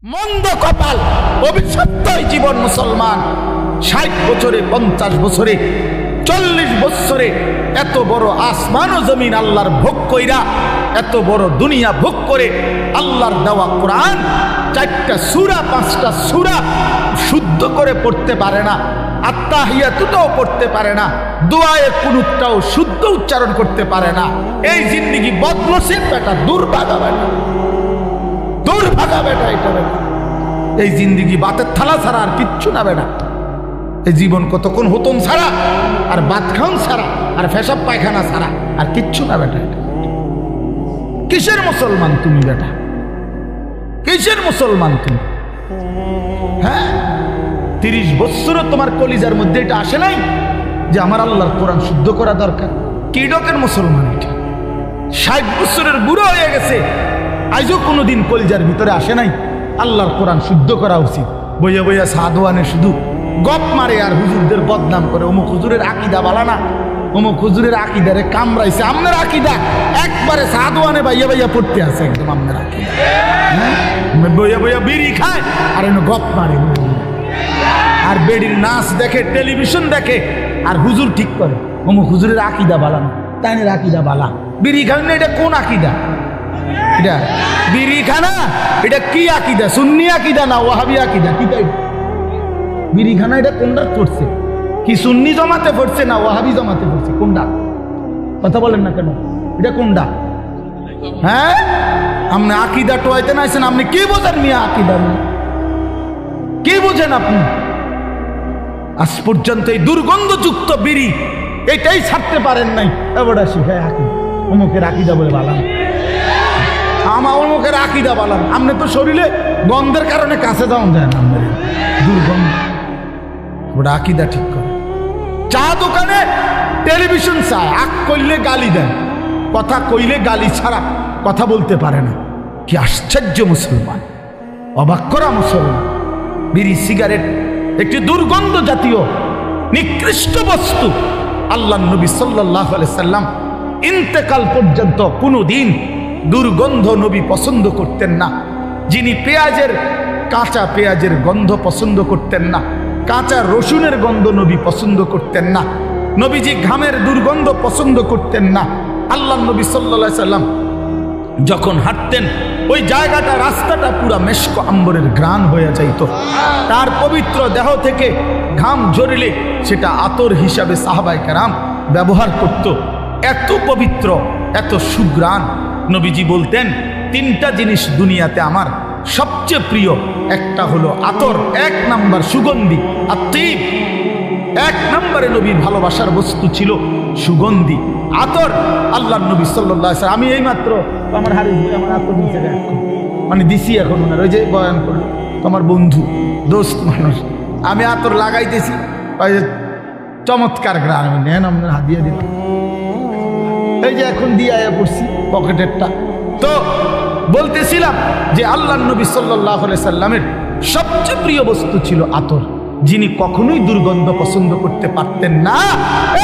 মন্দ কপাল, অভিশপ্ত জীবন মুসলমান। 60 বছরে, 50 বছরে, 40 বছরে এত বড় আসমান ও জমিন আল্লাহর ভোগ কইরা, এত বড় দুনিয়া ভোগ করে আল্লাহর দেওয়া কোরআন 4টা সূরা 5টা সূরা শুদ্ধ করে পড়তে পারে না, আত্তাহিয়াতুটাও পড়তে পারে না, দোয়ায়ে কুনুতটাও শুদ্ধ উচ্চারণ করতে পারে না। এই জিন্দেগি বদনসিব বেটা, দুর্ভাগা বেটা, দুর্ভাগা বেটা, এটা বেটা। এই জিন্দেগি বাতের থালা ছাড়া আর কিচ্ছু না বেটা। এই জীবন কতক্ষণ হতম ছাড়া আর ভাত খাওন ছাড়া আর পেশাব পায়খানা ছাড়া আর কিচ্ছু না বেটা। এটা কিসের মুসলমান তুমি বেটা? কিসের মুসলমান তুমি? হ্যাঁ, 30 বছরও তোমার কলিজার মধ্যে এটা আসে নাই যে আমার আল্লাহর কোরআন শুদ্ধ করা দরকার? কি ডকের মুসলমান এটা? 60 বছরের বুড়ো হয়ে গেছে, আজও কোনোদিন কলিজার ভিতরে আসে নাই আল্লাহর কোরআন শুদ্ধ করা উচিত। বইয়া বইয়া সাধুয়ানে শুধু গপ মারে আর হুজুরদের বদনাম করে। অমুক হুজুরের আকিদা বালা না, অমুক হুজুরের আকিদারে কামড়াইছে। আপনার আকিদা একবারে সাধুয়ানে বাইয়া বাইয়া পড়তে আছে, একদম আপনার আকিদা। বইয়া বইয়া বিড়ি খায় আর এনে গপ মারে, আর বেডির নাচ দেখে, টেলিভিশন দেখে, আর হুজুর ঠিক করে অমুক হুজুরের আকিদা বালা না, তাইনের আকিদা বালা। বিড়ি খান না, এটা কোন আকিদা? এটা বিড়ি খানা, এটা কি আকিদা? সুন্নি আকিদা না ওয়াহাবি আকিদা? কি তাই বিড়ি খানা এটা কোনটা পড়ছে? কি সুন্নি জমাতে পড়ছে না ওয়াহাবি জমাতে পড়ছে? কোনটা? কথা বলেন না কেন? এটা কোনটা? হ্যাঁ, আপনি আকিদা টোয়াইতে না আছেন, আপনি কি বোঝেন মিয়া? আকিদা কি বোঝেন আপনি? আজ পর্যন্ত এই দুর্গন্ধযুক্ত বিড়ি এটাই ছাড়তে পারেন নাই। এবার আসি, হ্যাঁ আকিদা, অমুকের আকিদা বলে বালাম, আমার অমুকের আকিদা বালাম। আপনি তো শরীরে গন্ধের কারণে কাছে যাওয়া যায় না, আপনার দুর্গন্ধ। ওটা আকিদা ঠিক করে। চা দোকানে টেলিভিশন চায়, আগ করলে গালি দেন, কথা কইলে গালি ছাড়া কথা বলতে পারে না। কি আশ্চর্য মুসলমান, অবাক করা মুসলমান। বিড়ি সিগারেট একটি দুর্গন্ধ জাতীয় নিকৃষ্ট বস্তু। আল্লাহ নবী সাল্লাল্লাহু আলাইহি সাল্লাম ইন্তেকাল পর্যন্ত কোনোদিন দুর্গন্ধ নবী পছন্দ করতেন না। যিনি কাঁচা পেঁয়াজের গন্ধ পছন্দ করতেন না, কাঁচা রসুনের গন্ধ নবী পছন্দ করতেন না, নবীজি ঘামের দুর্গন্ধ পছন্দ করতেন না। আল্লাহ নবী সাল্লাল্লাহু আলাইহি সাল্লাম যখন হাঁটতেন, ওই জায়গাটা, রাস্তাটা পুরা মেশক আম্বরের ঘ্রাণ হয়ে যাইত। তার পবিত্র দেহ থেকে ঘাম ঝরিলে সেটা আতর হিসাবে সাহাবায়ে কেরাম ব্যবহার করত। এত পবিত্র, এত সুঘ্রাণ। নবীজি বলতেন, 3টা জিনিস দুনিয়াতে আমার সবচেয়ে প্রিয়। একটা হলো আতর, 1 নাম্বার সুগন্ধি। আত্মীব 1 নম্বরে নবীর ভালোবাসার বস্তু ছিল সুগন্ধি, আতর। আল্লাহ নবী সাল্লাল্লাহু আলাইহি ওয়াসাল্লাম, আমি এই মাত্র আমার হারিস ভাই আমার আতর নিচে মানে দিছি, এখন ওনার ওই যে বয়ান করলো, তোমার বন্ধু দোস্ত মানুষ, আমি আতর লাগাইতেছি, ওই যে চমৎকার গ্রাম নেন, আপনার হাদিয়া দিলাম, এই যে এখন দিয়ে আয়া পড়ছি পকেটেরটা। তো বলতেছিলাম যে আল্লাহ নবী সাল্লাল্লাহু আলাইহি সাল্লামের সবচেয়ে প্রিয় বস্তু ছিল আতর, যিনি কখনোই দুর্গন্ধ পছন্দ করতে পারতেন না।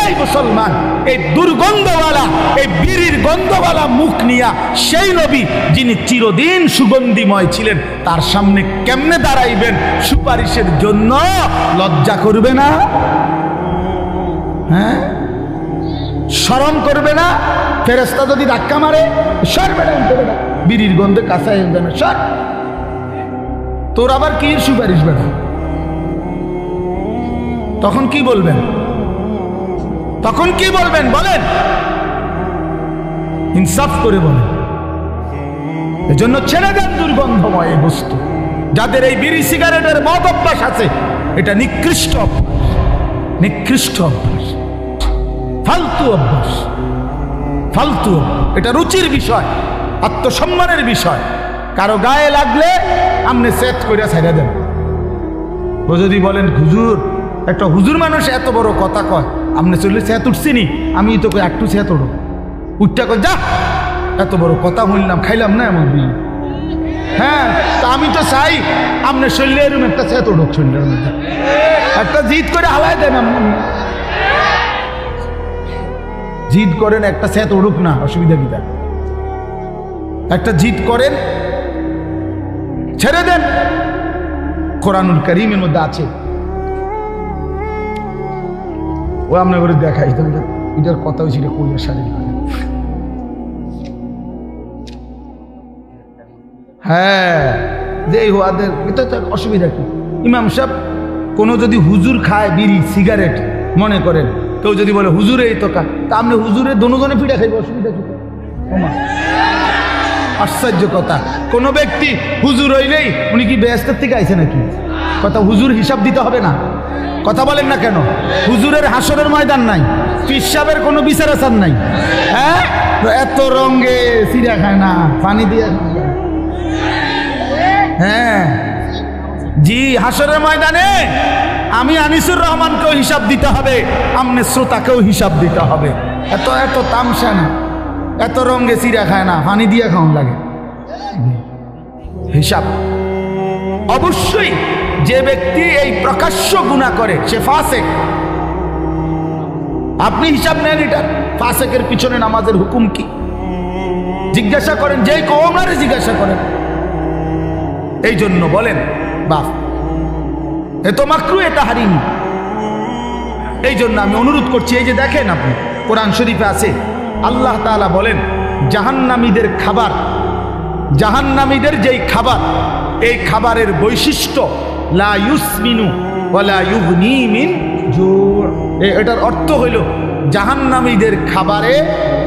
এই মুসলমান, এই দুর্গন্ধওয়ালা, এই বিড়ির গন্ধওয়ালা মুখ নিয়া সেই নবী যিনি চিরদিন সুগন্ধিময় ছিলেন, তার সামনে কেমনে দাঁড়াইবেন সুপারিশের জন্য? লজ্জা করবে না? হ্যাঁ, শরম করবে না? ফেরেশতা যদি ধাক্কা মারে, সর বেটা, উঠে বেটা, বিড়ির গন্ধে কাঁচাই না, সর। তোর আবার কি সুপারিশ বেটা? তখন কি বলবেন? তখন কি বলবেন বলেন? ইনসাফ করে বলেন। এজন্য ছেড়ে দেন দুর্গন্ধময় এই বস্তু। যাদের এই বিড়ি সিগারেটের মদ অভ্যাস আছে, এটা নিকৃষ্ট অভ্যাস, নিকৃষ্ট অভ্যাস, ফালতু অভ্যাস, ফালতু। এটা রুচির বিষয়, আত্মসম্মানের বিষয়। কারো গায়ে লাগলে আপনি সেট করে ছেড়ে দেন। ও যদি বলেন হুজুর, একটা হুজুর মানুষ এত বড় কথা কয়, আপনি চললে সেত উঠছিনি, আমি তো একটু সেত উঠো, উঠটা কয় যা, এত বড় কথা বললাম, খাইলাম না এমন দিন। হ্যাঁ, তা আমি তো চাই আপনি শরীরে এরকম একটা সেত উঠুক, শরীরের মধ্যে একটা জিদ করে হালাই দেন। আপনি জিদ করেন একটা সেত উঠুক না, অসুবিধা কি? একটা জিদ করেন, ছেড়ে দেন। কোরআনুল কারীমের মধ্যে আছে, ও আমরা করে দেখাই তো এটার কথা হয়েছিল কইয়া সারি। হ্যাঁ, যে ওদের এটা তো অসুবিধা কি? ইমাম সাহেব কোনো যদি হুজুর খায় বিড়ি সিগারেট মনে করেন, কেউ যদি বলে হুজুরে এই তো খায়, তা আপনি হুজুরে দোনোজনে পিঠা খাইব, অসুবিধা কি? আশ্চর্য কথা, কোন ব্যক্তি হুজুর হইলেই উনি কি বেহেশতের থেকে আইছে নাকি? কথা হুজুর হিসাব দিতে হবে না? কথা বলেন না কেন? হুজুরের হাসরের ময়দান নাই, পীর সাহেবের কোনো বিচার আচার নাই। হ্যাঁ, এত রঙে সিরা খায় না, পানি দিয়ে। হ্যাঁ জি, হাসরের ময়দানে আমি আনিসুর রহমানকেও হিসাব দিতে হবে, আমনে শ্রোতাকেও হিসাব দিতে হবে। এত এত তামসা না, এত রঙে সিরা খায় না, পানি দিয়ে খাওয়ান লাগে হিসাব। অবশ্যই যে ব্যক্তি এই প্রকাশ্য গুনাহ করে সে ফাসেক। আপনি হিসাব নেন এটা, ফাসেকের পিছনে নামাজের হুকুম কি জিজ্ঞাসা করেন, যে কওমারে জিজ্ঞাসা করেন। এই জন্য বলেন বাপ এ তো মাকরু, এটা হারিমি। এই জন্য আমি অনুরোধ করছি, এই যে দেখেন আপনি কোরআন শরীফে আছে আল্লাহ তাআলা বলেন জাহান্নামীদের খাবার, জাহান্নামীদের যেই খাবার, এই খাবারের বৈশিষ্ট্য লা ইউসমিনু ওয়ালা ইউগনি মিন জু'। এটার অর্থ হইল জাহান্নামীদের খাবারে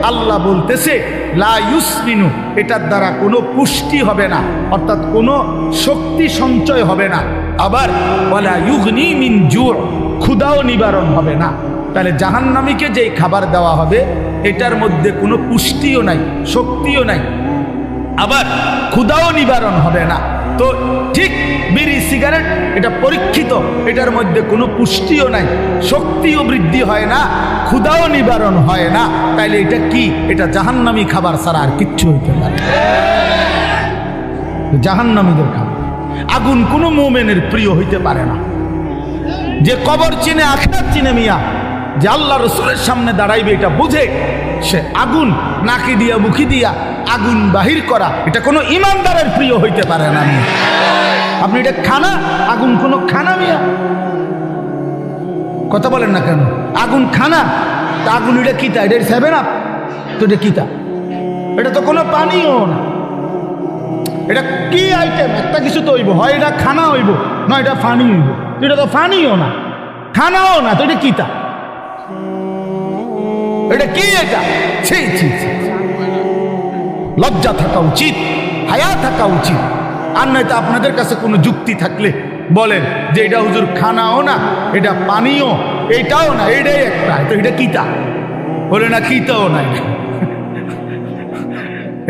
আল্লাহ বলতেছে লা ইউসমিনু, এটার দ্বারা কোনো পুষ্টি হবে না, অর্থাৎ কোনো শক্তি সঞ্চয় হবে না। আবার ওয়ালা ইউগনি মিন জু', ক্ষুধাও নিবারণ হবে না। তাহলে জাহান্নামীকে যেই খাবার দেওয়া হবে এটার মধ্যে কোনো পুষ্টিও নাই, শক্তিও নাই, আবার ক্ষুধাও নিবারণ হবে না। তো ঠিক বিড়ি সিগারেট এটা পরীক্ষিত, এটার মধ্যে কোনো পুষ্টিও নাই, শক্তিও বৃদ্ধি হয় না, ক্ষুধাও নিবারণ হয় না। তাইলে এটা কি? এটা জাহান্নামী খাবার ছাড়া আর কিচ্ছু হইতে পারে। জাহান্নামীদের খাবার। আগুন কোনো মুমিনের প্রিয় হইতে পারে না। যে কবর চিনে, আখিরাত চিনে মিয়া, যে আল্লাহ রসুলের সামনে দাঁড়াইবে এটা বুঝে, সে আগুন নাকি দিয়া মুখি দিয়া আগুন বাহির করা এটা কোনো ইমানদারের প্রিয় হইতে পারে না। আপনি এটা খানা, আগুন কোনো খানা মিয়া? কথা বলেন না কেন? আগুন খানা, তা আগুন এটা কিতা? এটা 7 আপ তো এটা কিতা? এটা তো কোনো পানিও না। এটা কি আইটেম? একটা কিছু তো হইব, হয় এটা খানা হইব, না এটা ফানি হইব। এটা তো ফানিও না, খানাও না, তো এটা কিতা? এটা কি? এটা ছি ছি ছি, লজ্জা থাকা উচিত, হায়া থাকা উচিত। আর নয়তো আপনাদের কাছে কোনো যুক্তি থাকলে বলেন যে এটা হুজুর খানাও না, এটা পানিও, এটাও না, এটাই একটা, তো এটা কিতা? বলে না কিতাও না,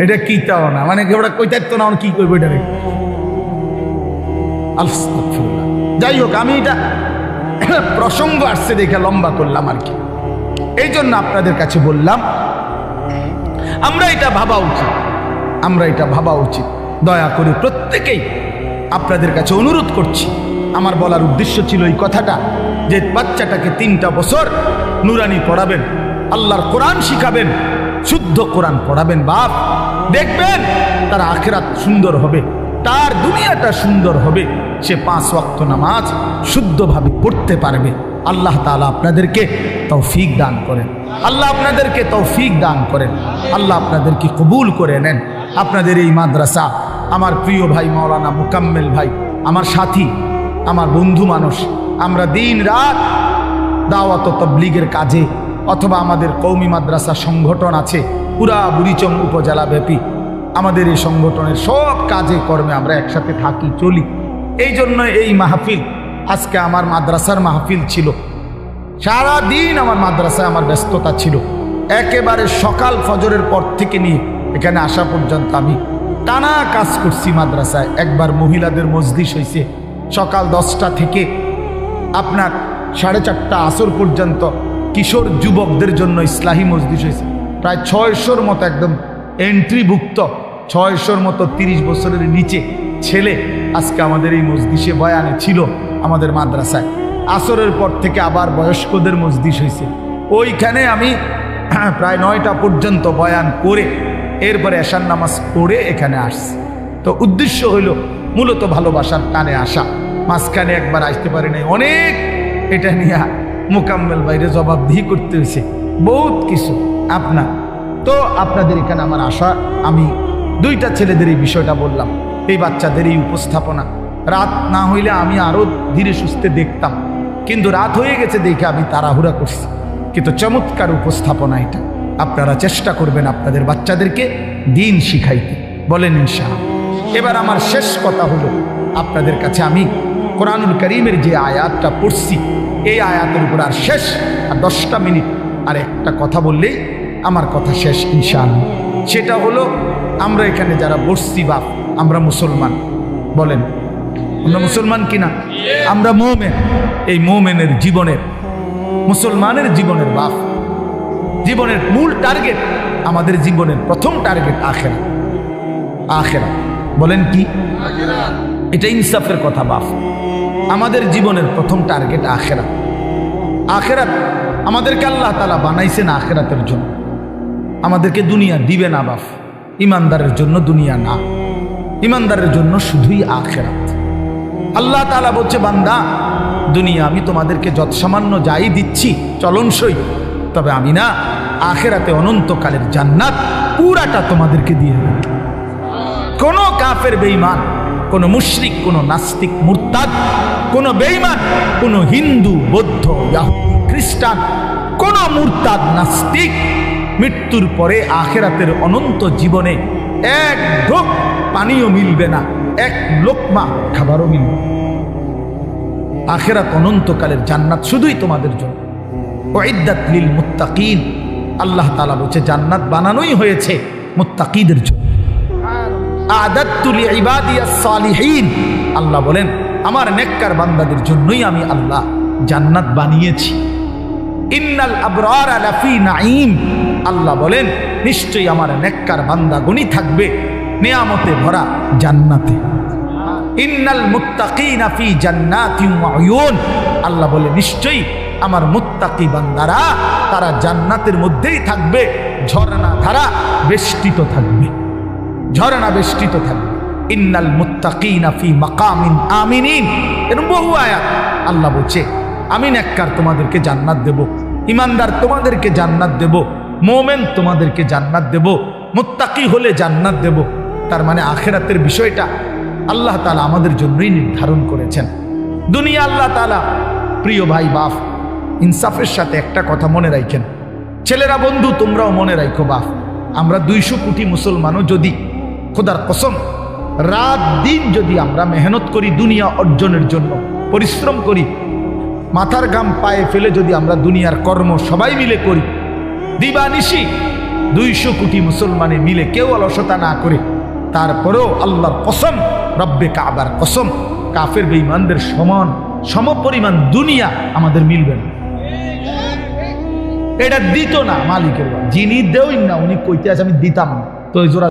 এটা কিতাও না, মানে ওরা কইতাইতো না, কি করবো এটা? আলহামদুলিল্লাহ। যাই হোক, আমি এটা প্রসঙ্গ আসছে দেখে লম্বা করলাম আর কি। এই জন্য আপনাদের কাছে বললাম আমরা এটা ভাবা উচিত, আমরা এটা ভাবা উচিত। দয়া করে প্রত্যেকেই আপনাদের কাছে অনুরোধ করছি, আমার বলার উদ্দেশ্য ছিল এই কথাটা, যে বাচ্চাটাকে 3টা বছর নুরানি পড়াবেন, আল্লাহর কোরআন শিখাবেন, শুদ্ধ কোরআন পড়াবেন। বাপ দেখবেন তার আখিরাত সুন্দর হবে, তার দুনিয়াটা সুন্দর হবে, সে 5 ওয়াক্ত নামাজ শুদ্ধভাবে পড়তে পারবে। আল্লাহ তাআলা আপনাদেরকে তৌফিক দান করেন, আল্লাহ আপনাদেরকে তৌফিক দান করেন, আল্লাহ আপনাদেরকে কবুল করে নেন। আপনাদের এই মাদ্রাসা, আমার প্রিয় ভাই মাওলানা মুকাম্মেল ভাই, আমার সাথী, আমার বন্ধু মানুষ, আমরা দিন রাত দাওয়াত ও তাবলীগের কাজে, অথবা আমাদের কওমি মাদ্রাসা সংগঠন আছে পুরা বুড়িচং উপজেলা ব্যাপী, আমাদের এই সংগঠনের সব কাজে কর্মে আমরা একসাথে থাকি, চলি। এই জন্য এই মাহফিল, আজকে আমার মাদ্রাসার মাহফিল ছিল, সারা দিন আমার মাদ্রাসায় আমার ব্যস্ততা ছিল। একেবারে সকাল ফজরের পর থেকে নিয়ে এখানে আসা পর্যন্ত আমি টানা কাজ করছি মাদ্রাসায়। একবার মহিলাদের মজলিস হয়েছে সকাল 10টা থেকে আপনার 4:30 আসর পর্যন্ত, কিশোর যুবকদের জন্য ইসলাহি মজলিস হয়েছে, প্রায় 600-র মতো একদম এন্ট্রিভুক্ত, 600-র মতো 30 বছরের নিচে ছেলে আজকে আমাদের এই মজলিসে বয়ানে ছিল আমাদের মাদ্রাসায়। আসরের পর থেকে আবার বয়স্কদের মজলিস হয়েছে, ওইখানে আমি প্রায় 9টা পর্যন্ত বয়ান করে এরপরে এশার নামাজ পড়ে এখানে আসছি। তো উদ্দেশ্য হইল মূলত ভালোবাসার টানে আসা, মাঝখানে একবার আসতে পারি নাই, অনেক এটা নিয়ে মোকাম্মেল বাইরে জবাবদিহি করতে হয়েছে, বহুত কিছু আপনার। তো আপনাদের এখানে আমার আশা, আমি দুইটা ছেলেদের এই বিষয়টা বললাম, এই বাচ্চাদের এই উপস্থাপনা, রাত না হইলে আমি আরো ধীরে সুস্থে দেখতাম, কিন্তু রাত হয়ে গেছে দেখে আমি তাড়াহুড়া করছি। কিন্তু চমৎকার উপস্থাপনা এটা, আপনারা চেষ্টা করবেন আপনাদের বাচ্চাদেরকে দিন শিখাইতে, বলেন ইনশাআল্লাহ। এবার আমার শেষ কথা হলো, আপনাদের কাছে আমি কোরআনুল কারীমের যে আয়াতটা পড়ছি, এই আয়াতের উপর আর শেষ, আর 10টা মিনিট আর একটা কথা বললেই আমার কথা শেষ ইনশাআল্লাহ। সেটা হলো, আমরা এখানে যারা বসছি বাপ, আমরা মুসলমান, বলেন আমরা মুসলমান কিনা? আমরা মুমিন। এই মুমিনের জীবনের, মুসলমানের জীবনের বাপ, জীবনের মূল টার্গেট, আমাদের জীবনের প্রথম টার্গেট আখিরাত। আখিরাত বলেন কি? এটা ইনসাফের কথা বাপ। আমাদের জীবনের প্রথম টার্গেট আখিরাত। আখিরাত আমাদেরকে আল্লাহ তাআলা বানাইছেন আখিরাতের জন্য, আমাদেরকে দুনিয়া দিবে না বাপ। ইমানদারের জন্য দুনিয়া না, ইমানদারের জন্য শুধুই আখিরাত। আল্লাহ তাআলা বলছে, বান্দা দুনিয়া আমি তোমাদেরকে যত সামান্য যাই দিচ্ছি চলনসই, তবে আমি না আখিরাতে অনন্তকালের জান্নাত পুরাটা তোমাদেরকে দিয়ে দেব। কোন কাফের বেঈমান, কোন মুশরিক, কোন নাস্তিক মুরতাদ, কোন বেঈমান, কোন হিন্দু, বৌদ্ধ, ইহুদি, খ্রিস্টান, কোন মুরতাদ নাস্তিক মৃত্যুর পরে আখিরাতের অনন্ত জীবনে এক ঢোক পানিও মিলবে না, এক লোকমা খাবারও মিলবে। আখিরাত অনন্তকালের জান্নাত শুধুই তোমাদের জন্য। উইদ্দাত লিল মুত্তাকিন, আল্লাহ তাআলা বলছে জান্নাত বানানোই হয়েছে মুত্তাকিদের জন্য। আ'দাততু লিইবাদিয়াস সালিহিন, আল্লাহ বলেন আমার নেককার বান্দাদের জন্যই আমি আল্লাহ জান্নাত বানিয়েছি। ইন্নাল আবরারা লাফি নাঈম, আল্লাহ বলেন নিশ্চয়ই আমার নেককার বান্দাগণই থাকবে নিয়ামতে ভরা জান্নাতে। ইন্নাল মুত্তাকিনা ফি জান্নাতিন ওয়া উয়ুন, আল্লাহ বলে নিশ্চয়ই আমার মুত্তাকি বান্দারা তারা জান্নাতের মধ্যেই থাকবে, ঝর্ণা ধারা বেষ্টিত থাকবে, ঝর্ণা বেষ্টিত থাকবে। ইন্নাল মুত্তাকিনা ফি মাকামিন আমিনিন, এরকম বহু আয়াত। আল্লাহ বলছে আমি নেককার তোমাদেরকে জান্নাত দেব, ইমানদার তোমাদেরকে জান্নাত দেব, মুমিন তোমাদেরকে জান্নাত দেব, মুত্তাকি হলে জান্নাত দেব। তার মানে আখিরাতের বিষয়টা আল্লাহ তাআলা আমাদের জন্যই নির্ধারণ করেছেন। দুনিয়া আল্লাহ তাআলা, প্রিয় ভাই বাপ, ইনসাফের সাথে একটা কথা মনে রাখেন, ছেলেরা বন্ধু তোমরাও মনে রাখো বাপ, আমরা 200 কোটি মুসলমানও যদি খোদার কসম রাত দিন যদি আমরা মেহনত করি দুনিয়া অর্জনের জন্য, পরিশ্রম করি, মাথার ঘাম পায়ে ফেলে যদি আমরা দুনিয়ার কর্ম সবাই মিলে করি, দিবানিশি 200 কোটি মুসলমানে মিলে কেউ অলসতা না করে, তারপরেও আল্লাহর কসম, রব্বে কাবার কসম, কাফের বেঈমানদের সমান সমপরিমাণ দুনিয়া আমাদের মিলবে না। এটা দিত না মালিকের, যিনি দেওই না উনি কইতে আছে আমি দিতাম না, তো জোড়া